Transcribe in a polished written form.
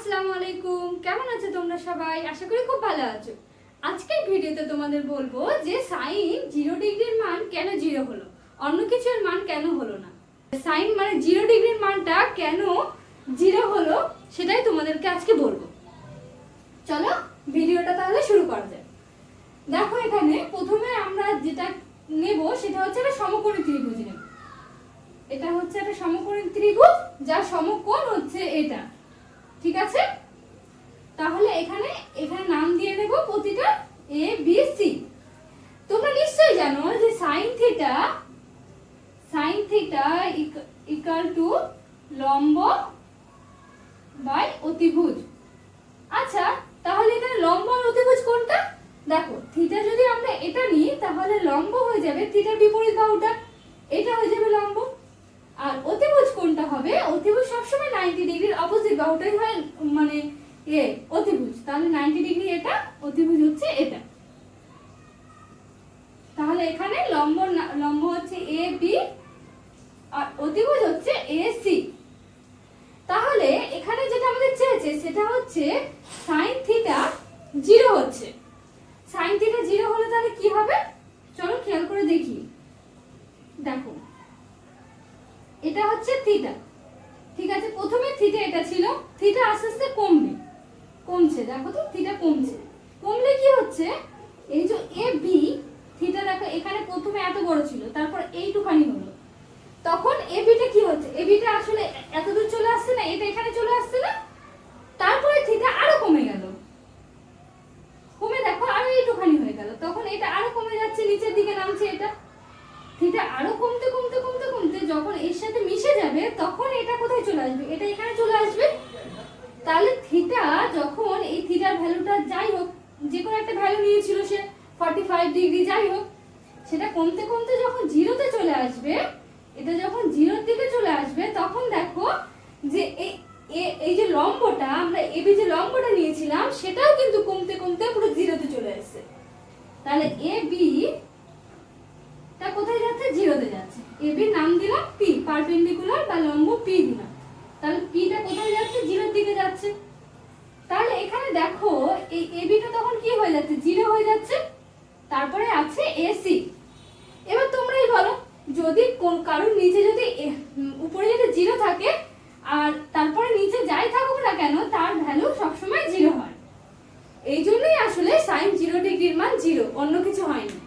আসসালামু আলাইকুম, কেমন আছো তোমরা সবাই? আশা করি খুব ভালো আছো। আজকের ভিডিওতে তোমাদের বলবো যে সাইন 0 ডিগ্রির মান কেন 0 হলো, অন্য কিছুর মান কেন হলো না। সাইন মানে 0 ডিগ্রির মানটা কেন 0 হলো সেটাই তোমাদেরকে আজকে বলবো। চলো ভিডিওটা তাহলে শুরু করা যাক। দেখো এখানে প্রথমে আমরা যেটা নেব সেটা হচ্ছে একটা সমকোণী ত্রিভুজ নেব। এটা হচ্ছে একটা সমকোণী ত্রিভুজ যার সমকোণ হচ্ছে এটা, ঠিক আছে? তাহলে এখানে নাম দিয়ে দেব প্রতিটা এ বি সি। তোমরা নিশ্চয়ই জানো যে sin থিটা ইকুয়াল টু লম্ব বাই অতিভুজ। আচ্ছা, তাহলে এখানে লম্ব আর অতিভুজ কোনটা? দেখো থিটা যদি আমরা এটা নিই তাহলে লম্ব হয়ে যাবে থিটার বিপরীত বাহুটা, এটা হয়ে যাবে লম্ব। আর অতিভুজ কোনটা হবে? অতিভুজ সবসময় 90 ডিগ্রির অপোজিট বাহুটাই হয়, মানে অতিভুজ। তাহলে 90 ডিগ্রি এটা, অতিভুজ হচ্ছে এটা। তাহলে এখানে লম্ব হচ্ছে এ বি আর অতিভুজ হচ্ছে এ সি। তাহলে এখানে যেটা আমাদের চেয়েছে সেটা হচ্ছে sin থিটা 0 হচ্ছে। sin থিটা 0 হলে তাহলে কি হবে চলো খেয়াল করে দেখি। দেখো এটা হচ্ছে থিটা, ঠিক আছে? প্রথমে থিটা এটা ছিল, থিটা আস্তে আস্তে কমছে। দেখো তো থিটা কমলে কি হচ্ছে, এই যে এ বি থিটা দেখো এখানে প্রথমে এত বড় ছিল, তারপর এইটুখানি হলো, তখন এ বিটা কি হচ্ছে, এ বিটা আসলে এত দূর চলে আসছে না, এটা এখানে চলে আসছে না, তারপরে থিটা আরো কমে গেল, কমে দেখো আরো এইটুখানি হয়ে গেল, তখন এটা আরো কমে যাচ্ছে, নিচের দিকে নামছে এটা। থিটা আরো কমতে যখন এর সাথে মিশে যাবে তখন এটা কোথায় চলে আসবে, এটা এখানে চলে আসবে। তাহলে থিটা যখন এই থিটার ভ্যালুটা যাই হোক, যে কোনো একটা ভ্যালু নিয়েছিল সে 45 ডিগ্রি যাই হোক, সেটা কমতে যখন 0-তে চলে আসবে, এটা যখন 0-এর দিকে চলে আসবে তখন দেখো যে এই যে লম্বটা আমরা এবি যে লম্বটা নিয়েছিলাম সেটাও কিন্তু কমতে পুরো 0-তে চলে আসছে। তাহলে এবি তা কোথায় যাচ্ছে? 0-তে যাচ্ছে। এবি নাম দিলাম পি, পারপেন্ডিকুলার বা লম্ব পি দিলাম। তাহলে পিটা কোথায় যাচ্ছে? 0-এর দিকে যাচ্ছে। তাহলে এখানে দেখো এই এবিটা তখন কি হয়ে যাচ্ছে? 0 হয়ে যাচ্ছে। তারপরে আছে এসি। এবার তোমরাই বলো, যদি কোন কারোর নিচে যদি উপরে যদি 0 থাকে আর তারপরে নিচে যাই থাকুক না কেন তার ভ্যালু সবসময় 0 হয়। এই জন্যই আসলে sin 0 ডিগ্রির মান 0, অন্য কিছু হয় না।